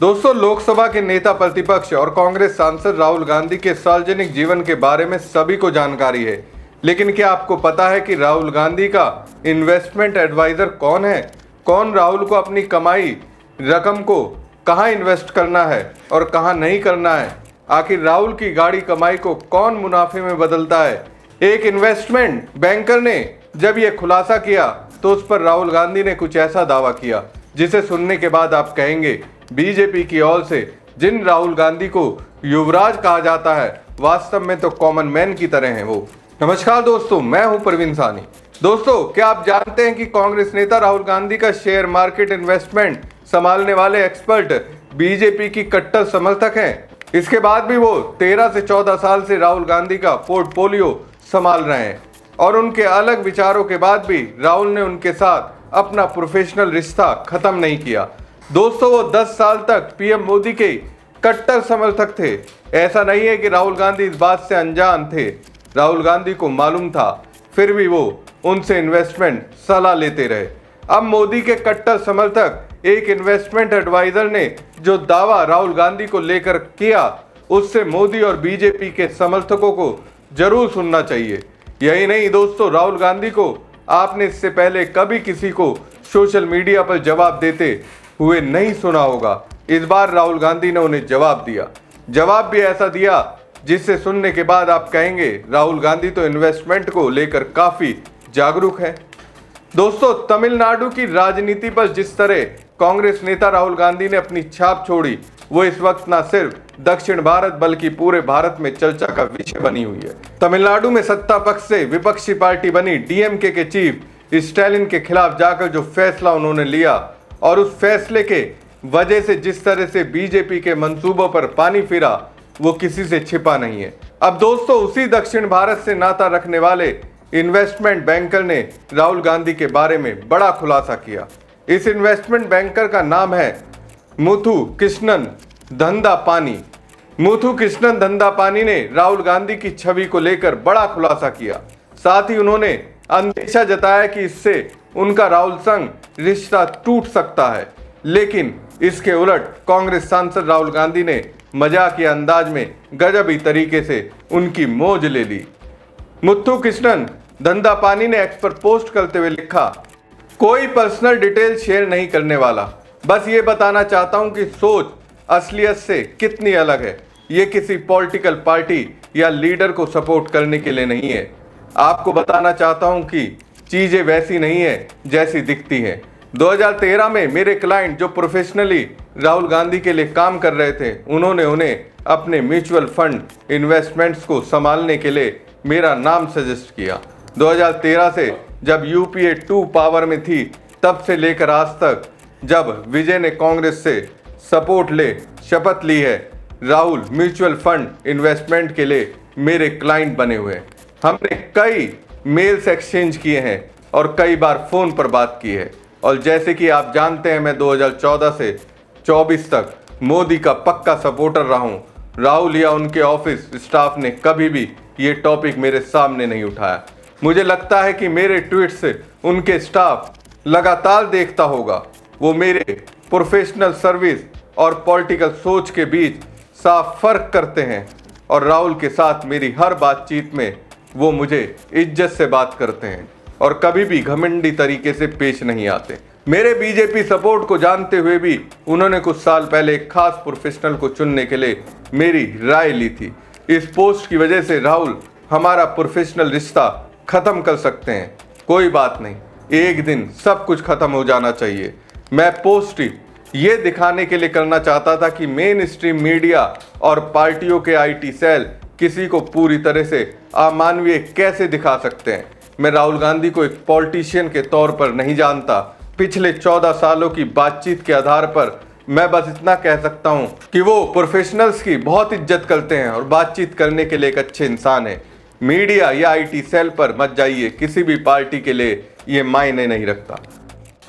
दोस्तों, लोकसभा के नेता प्रतिपक्ष और कांग्रेस सांसद राहुल गांधी के सार्वजनिक जीवन के बारे में सभी को जानकारी है। लेकिन क्या आपको पता है कि राहुल गांधी का इन्वेस्टमेंट एडवाइजर कौन है? कौन राहुल को अपनी कमाई रकम को कहां इन्वेस्ट करना है और कहां नहीं करना है? आखिर राहुल की गाड़ी कमाई को कौन मुनाफे में बदलता है? एक इन्वेस्टमेंट बैंकर ने जब यह खुलासा किया तो उस पर राहुल गांधी ने कुछ ऐसा दावा किया जिसे सुनने के बाद आप कहेंगे, बीजेपी की ओर से जिन राहुल गांधी को युवराज कहा जाता है, वास्तव में तो कॉमन मैन की तरह हैं वो। नमस्कार दोस्तों, मैं हूं प्रवीण सानी। दोस्तों, क्या आप जानते हैं कि कांग्रेस नेता राहुल गांधी का शेयर मार्केट इन्वेस्टमेंट संभालने वाले एक्सपर्ट बीजेपी की कट्टर समर्थक हैं? इसके बाद भी वो 13 से 14 साल से राहुल गांधी का पोर्टफोलियो संभाल रहे हैं और उनके अलग विचारों के बाद भी राहुल ने उनके साथ अपना प्रोफेशनल रिश्ता खत्म नहीं किया। दोस्तों, वो 10 साल तक पीएम मोदी के कट्टर समर्थक थे। ऐसा नहीं है कि राहुल गांधी इस बात से अनजान थे, राहुल गांधी को मालूम था, फिर भी वो उनसे इन्वेस्टमेंट सलाह लेते रहे। अब मोदी के कट्टर समर्थक एक इन्वेस्टमेंट एडवाइजर ने जो दावा राहुल गांधी को लेकर किया, उससे मोदी और बीजेपी के समर्थकों को जरूर सुनना चाहिए। यही नहीं दोस्तों, राहुल गांधी को आपने इससे पहले कभी किसी को सोशल मीडिया पर जवाब देते हुए नहीं सुना होगा। इस बार राहुल गांधी ने उन्हें जवाब दिया। जवाब भी ऐसा दिया जिससे सुनने के बाद आप कहेंगे, राहुल गांधी तो इन्वेस्टमेंट को लेकर काफी जागरूक है। दोस्तों, तमिलनाडु की राजनीति पर जिस तरह कांग्रेस नेता राहुल गांधी ने अपनी छाप छोड़ी, वो इस वक्त न सिर्फ दक्षिण भारत बल्कि पूरे भारत में चर्चा का विषय बनी हुई है। तमिलनाडु में सत्ता पक्ष से विपक्षी पार्टी बनी डीएमके के चीफ स्टैलिन के खिलाफ जाकर जो फैसला उन्होंने लिया और उस फैसले के वजह से जिस तरह से बीजेपी के मंसूबों पर पानी फिरा, वो किसी से छिपा नहीं है। अब दोस्तों, उसी दक्षिण भारत से नाता रखने वाले इन्वेस्टमेंट बैंकर ने राहुल गांधी के बारे में बड़ा खुलासा किया। इस इन्वेस्टमेंट बैंकर का नाम है मुथु कृष्णन दंडापानी। मुथु कृष्णन दंडापानी ने राहुल गांधी की छवि को लेकर बड़ा खुलासा किया। साथ ही उन्होंने अंदेशा जताया कि इससे उनका राहुल संग रिश्ता टूट सकता है। लेकिन इसके उलट कांग्रेस सांसद राहुल गांधी ने मजाकिया अंदाज में गजबी तरीके से उनकी मौज ले ली। मुथु कृष्णन दंडापानी ने एक्स पर पोस्ट करते हुए लिखा, कोई पर्सनल डिटेल शेयर नहीं करने वाला, बस ये बताना चाहता हूं कि सोच असलियत से कितनी अलग है। ये किसी पॉलिटिकल पार्टी या लीडर को सपोर्ट करने के लिए नहीं है। आपको बताना चाहता हूं कि चीजें वैसी नहीं है जैसी दिखती हैं। 2013 में मेरे क्लाइंट जो प्रोफेशनली राहुल गांधी के लिए काम कर रहे थे, उन्होंने उन्हें अपने म्यूचुअल फंड इन्वेस्टमेंट्स को संभालने के लिए मेरा नाम सजेस्ट किया। 2013 से जब यूपीए 2 पावर में थी, तब से लेकर आज तक जब विजय ने कांग्रेस से सपोर्ट ले शपथ ली है, राहुल म्यूचुअल फंड इन्वेस्टमेंट के लिए मेरे क्लाइंट बने हुए हैं। हमने कई मेल्स एक्सचेंज किए हैं और कई बार फोन पर बात की है। और जैसे कि आप जानते हैं, मैं 2014 से 24 तक मोदी का पक्का सपोर्टर रहा हूं। राहुल या उनके ऑफिस स्टाफ ने कभी भी ये टॉपिक मेरे सामने नहीं उठाया। मुझे लगता है कि मेरे ट्वीट से उनके स्टाफ लगातार देखता होगा। वो मेरे प्रोफेशनल सर्विस और पॉलिटिकल सोच के बीच साफ फर्क करते हैं और राहुल के साथ मेरी हर बातचीत में वो मुझे इज्जत से बात करते हैं और कभी भी घमंडी तरीके से पेश नहीं आते। मेरे बीजेपी सपोर्ट को जानते हुए भी उन्होंने कुछ साल पहले एक खास प्रोफेशनल को चुनने के लिए मेरी राय ली थी। इस पोस्ट की वजह से राहुल हमारा प्रोफेशनल रिश्ता खत्म कर सकते हैं। कोई बात नहीं, एक दिन सब कुछ खत्म हो जाना चाहिए। मैं पोस्ट ये दिखाने के लिए करना चाहता था कि मेन स्ट्रीम मीडिया और पार्टियों के आईटी सेल किसी को पूरी तरह से अमानवीय कैसे दिखा सकते हैं। मैं राहुल गांधी को एक पॉलिटिशियन के तौर पर नहीं जानता। पिछले 14 सालों की बातचीत के आधार पर मैं बस इतना कह सकता हूं कि वो प्रोफेशनल्स की बहुत इज्जत करते हैं और बातचीत करने के लिए एक अच्छे इंसान है। मीडिया या आईटी सेल पर मत जाइए, किसी भी पार्टी के लिए ये मायने नहीं रखता।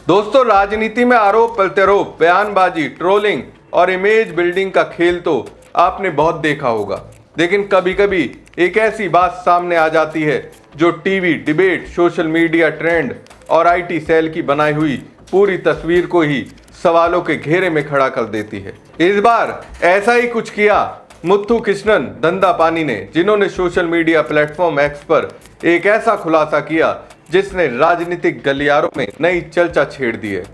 दोस्तों, राजनीति में आरोप प्रत्यारोप, बयानबाजी, ट्रोलिंग और इमेज बिल्डिंग का खेल तो आपने बहुत देखा होगा। लेकिन कभी कभी एक ऐसी बात सामने आ जाती है जो TV, debate, social media trend और आईटी सेल की बनाई हुई पूरी तस्वीर को ही सवालों के घेरे में खड़ा कर देती है। इस बार ऐसा ही कुछ किया मुथ्थू कृष्णन दंदापानी ने, जिन्होंने सोशल मीडिया प्लेटफॉर्म एक्स पर एक ऐसा खुलासा किया जिसने राजनीतिक गलियारों में नई चर्चा छेड़ दी है।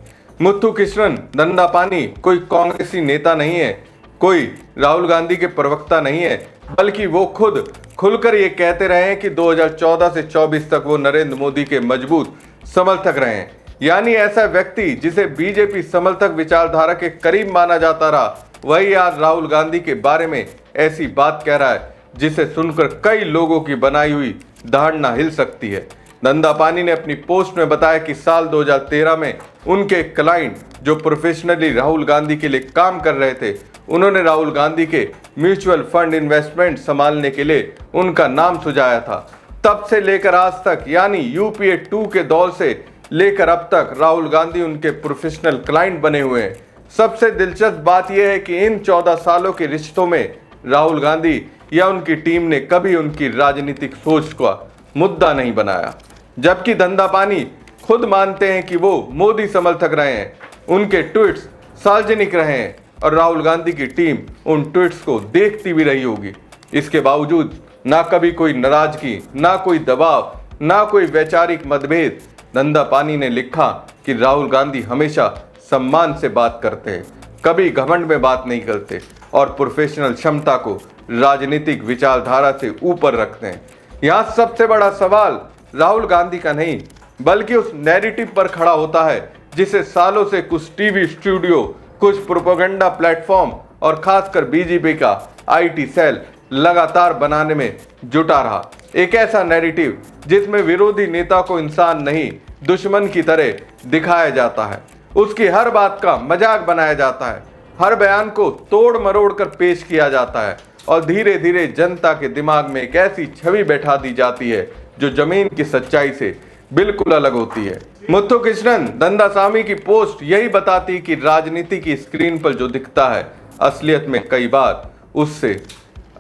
मुथ्थू कृष्णन दंदापानी कोई कांग्रेसी नेता नहीं है, कोई राहुल गांधी के प्रवक्ता नहीं है, बल्कि वो खुद खुलकर ये कहते रहे हैं कि 2014 से 24 तक वो नरेंद्र मोदी के मजबूत समर्थक रहे हैं। यानी ऐसा व्यक्ति जिसे बीजेपी समर्थक विचारधारा के करीब माना जाता रहा, वही आज राहुल गांधी के बारे में ऐसी बात कह रहा है जिसे सुनकर कई लोगों की बनाई हुई धारणा हिल सकती है। दंदापानी ने अपनी पोस्ट में बताया कि साल 2013 में उनके क्लाइंट जो प्रोफेशनली राहुल गांधी के लिए काम कर रहे थे, उन्होंने राहुल गांधी के म्यूचुअल फंड इन्वेस्टमेंट संभालने के लिए उनका नाम सुझाया था। तब से लेकर आज तक, यानी यूपीए 2 के दौर से लेकर अब तक राहुल गांधी उनके प्रोफेशनल क्लाइंट बने हुए हैं। सबसे दिलचस्प बात यह है कि इन 14 सालों के रिश्तों में राहुल गांधी या उनकी टीम ने कभी उनकी राजनीतिक सोच का मुद्दा नहीं बनाया, जबकि दंदापानी खुद मानते हैं कि वो मोदी समर्थक रहे हैं, उनके ट्वीट्स सार्वजनिक रहे हैं और राहुल गांधी की टीम उन ट्वीट्स को देखती भी रही होगी। इसके बावजूद ना कभी कोई नाराजगी, ना कोई दबाव, ना कोई वैचारिक मतभेद। दंदापानी ने लिखा कि राहुल गांधी हमेशा सम्मान से बात करते हैं, कभी घमंड में बात नहीं करते और प्रोफेशनल क्षमता को राजनीतिक विचारधारा से ऊपर रखते हैं। यहाँ सबसे बड़ा सवाल राहुल गांधी का नहीं, बल्कि उस नैरेटिव पर खड़ा होता है जिसे सालों से कुछ टीवी स्टूडियो, कुछ प्रोपेगेंडा प्लेटफॉर्म और खासकर बीजेपी का आईटी सेल लगातार बनाने में जुटा रहा। एक ऐसा नैरेटिव जिसमें विरोधी नेता को इंसान नहीं, दुश्मन की तरह दिखाया जाता है, उसकी हर बात का मजाक बनाया जाता है, हर बयान को तोड़ मरोड़ कर पेश किया जाता है और धीरे धीरे जनता के दिमाग में एक ऐसी छवि बैठा दी जाती है जो जमीन की सच्चाई से बिल्कुल अलग होती है। मुथ्थू कृष्णन दंदास्वामी की पोस्ट यही बताती कि राजनीति की स्क्रीन पर जो दिखता है, असलियत में कई बार उससे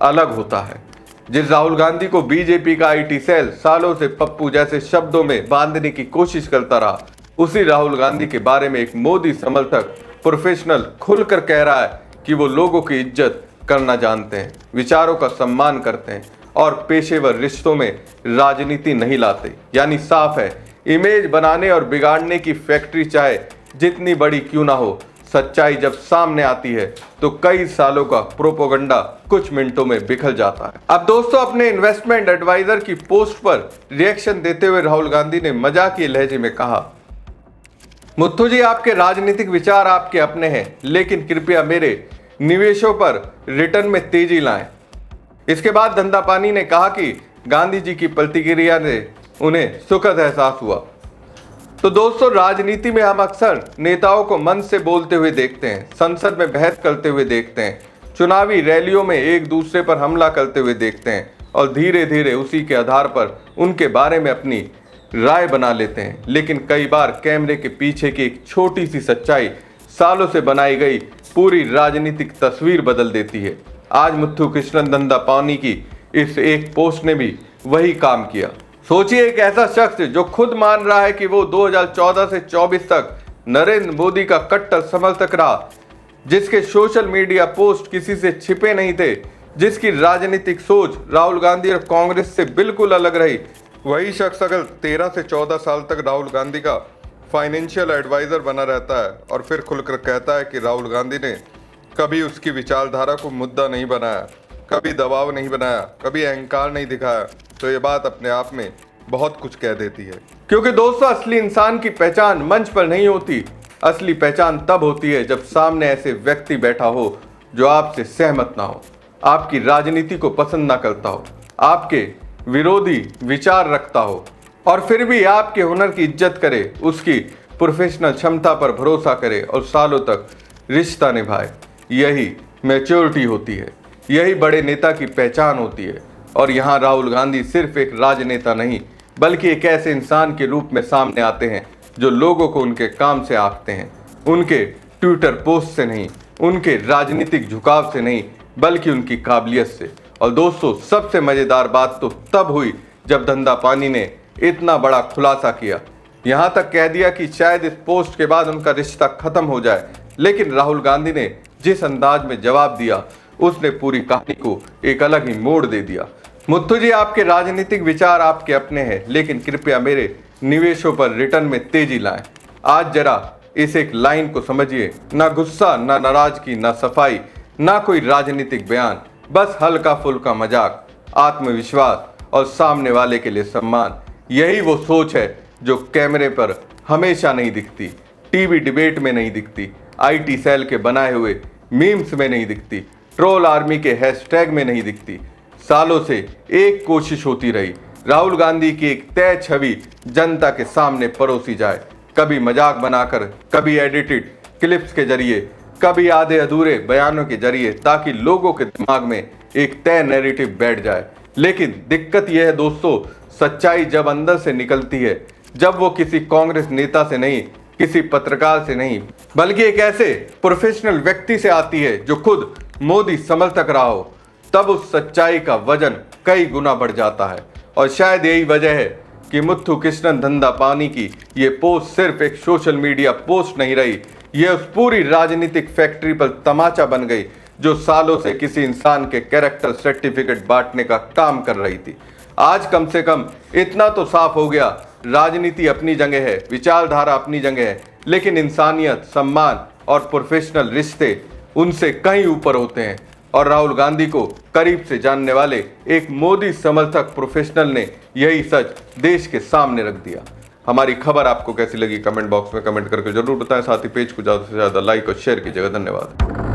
अलग होता है। जिस राहुल गांधी को बीजेपी का आईटी सेल सालों से पप्पू जैसे शब्दों में बांधने की कोशिश करता रहा, उसी राहुल गांधी के बारे में एक मोदी समर्थक प्रोफेशनल खुलकर कह रहा है कि वो लोगों की इज्जत करना जानते हैं, विचारों का सम्मान करते हैं और पेशेवर रिश्तों में राजनीति नहीं लाते। यानी साफ है, इमेज बनाने और बिगाड़ने की फैक्ट्री चाहे जितनी बड़ी क्यों ना हो, सच्चाई जब सामने आती है तो कई सालों का प्रोपेगेंडा कुछ मिनटों में बिखर जाता है। अब दोस्तों, अपने इन्वेस्टमेंट एडवाइजर की पोस्ट पर रिएक्शन देते हुए राहुल गांधी ने मजाकिया लहजे में कहा, मुथ्थू जी, आपके राजनीतिक विचार आपके अपने हैं, लेकिन कृपया मेरे निवेशों पर रिटर्न में तेजी लाएं। इसके बाद दंदापानी ने कहा कि गांधी जी की प्रतिक्रिया से उन्हें सुखद एहसास हुआ। तो दोस्तों, राजनीति में हम अक्सर नेताओं को मन से बोलते हुए देखते हैं, संसद में बहस करते हुए देखते हैं, चुनावी रैलियों में एक दूसरे पर हमला करते हुए देखते हैं और धीरे धीरे उसी के आधार पर उनके बारे में अपनी राय बना लेते हैं। लेकिन कई बार कैमरे के पीछे की एक छोटी सी सच्चाई सालों से बनाई गई पूरी राजनीतिक तस्वीर बदल देती है। आज मुथ्थू कृष्णन दंदापानी की इस एक पोस्ट ने भी वही काम किया। सोचिए, एक ऐसा शख्स जो खुद मान रहा है कि वो 2014 से 24 तक नरेंद्र मोदी का कट्टर समर्थक रहा, जिसके सोशल मीडिया पोस्ट किसी से छिपे नहीं थे, जिसकी राजनीतिक सोच राहुल गांधी और कांग्रेस से बिल्कुल अलग रही, वही शख्स अगर 13 से 14 साल तक राहुल गांधी का फाइनेंशियल एडवाइजर बना रहता है और फिर खुलकर कहता है कि राहुल गांधी ने कभी उसकी विचारधारा को मुद्दा नहीं बनाया, कभी दबाव नहीं बनाया, कभी अहंकार नहीं दिखाया, तो ये बात अपने आप में बहुत कुछ कह देती है। क्योंकि दोस्तों, असली इंसान की पहचान मंच पर नहीं होती, असली पहचान तब होती है जब सामने ऐसे व्यक्ति बैठा हो जो आपसे सहमत ना हो, आपकी राजनीति को पसंद ना करता हो, आपके विरोधी विचार रखता हो और फिर भी आपके हुनर की इज्जत करे, उसकी प्रोफेशनल क्षमता पर भरोसा करे और सालों तक रिश्ता निभाए। यही मैच्योरिटी होती है, यही बड़े नेता की पहचान होती है। और यहाँ राहुल गांधी सिर्फ एक राजनेता नहीं, बल्कि एक ऐसे इंसान के रूप में सामने आते हैं जो लोगों को उनके काम से आंकते हैं, उनके ट्विटर पोस्ट से नहीं, उनके राजनीतिक झुकाव से नहीं, बल्कि उनकी काबिलियत से। और दोस्तों, सबसे मज़ेदार बात तो तब हुई जब दंदापानी ने इतना बड़ा खुलासा किया। यहाँ तक कह दिया कि शायद इस पोस्ट के बाद उनका रिश्ता खत्म हो जाए। लेकिन राहुल गांधी ने जिस अंदाज में जवाब दिया, उसने पूरी कहानी को एक अलग ही मोड़ दे दिया। मुत्थु जी, आपके राजनीतिक विचार आपके अपने हैं, लेकिन कृपया मेरे निवेशों पर रिटर्न में तेजी लाएं। आज जरा इस एक लाइन को समझिए, ना गुस्सा, ना नाराजगी, ना सफाई, ना कोई राजनीतिक बयान, बस हल्का फुल्का मजाक, आत्मविश्वास और सामने वाले के लिए सम्मान। यही वो सोच है जो कैमरे पर हमेशा नहीं दिखती, टीवी डिबेट में नहीं दिखती, आईटी सेल के बनाए हुए मीम्स में नहीं दिखती, ट्रोल आर्मी के हैशटैग में नहीं दिखती। सालों से एक कोशिश होती रही, राहुल गांधी की एक तय छवि जनता के सामने परोसी जाए, कभी मजाक बनाकर, कभी एडिटेड क्लिप्स के जरिए, कभी आधे अधूरे बयानों के जरिए, ताकि लोगों के दिमाग में एक तय नैरेटिव बैठ जाए। लेकिन दिक्कत यह है दोस्तों, सच्चाई जब अंदर से निकलती है, जब वो किसी कांग्रेस नेता से नहीं, किसी पत्रकार से नहीं, बल्कि एक ऐसे प्रोफेशनल व्यक्ति से आती है जो खुद मोदी समर्थक रहा हो, तब उस सच्चाई का वजन कई गुना बढ़ जाता है। और शायद यही वजह है कि मुथ्थु कृष्णन दंडापानी की ये पोस्ट सिर्फ एक सोशल मीडिया पोस्ट नहीं रही, ये उस पूरी राजनीतिक फैक्ट्री पर तमाचा बन गई जो सालों से किसी इंसान के कैरेक्टर सर्टिफिकेट बांटने का काम कर रही थी। आज कम से कम इतना तो साफ हो गया, राजनीति अपनी जगह है, विचारधारा अपनी जगह है, लेकिन इंसानियत, सम्मान और प्रोफेशनल रिश्ते उनसे कहीं ऊपर होते हैं। और राहुल गांधी को करीब से जानने वाले एक मोदी समर्थक प्रोफेशनल ने यही सच देश के सामने रख दिया। हमारी खबर आपको कैसी लगी कमेंट बॉक्स में कमेंट करके जरूर बताएं। साथ ही पेज को ज़्यादा से ज़्यादा लाइक और शेयर कीजिएगा। धन्यवाद।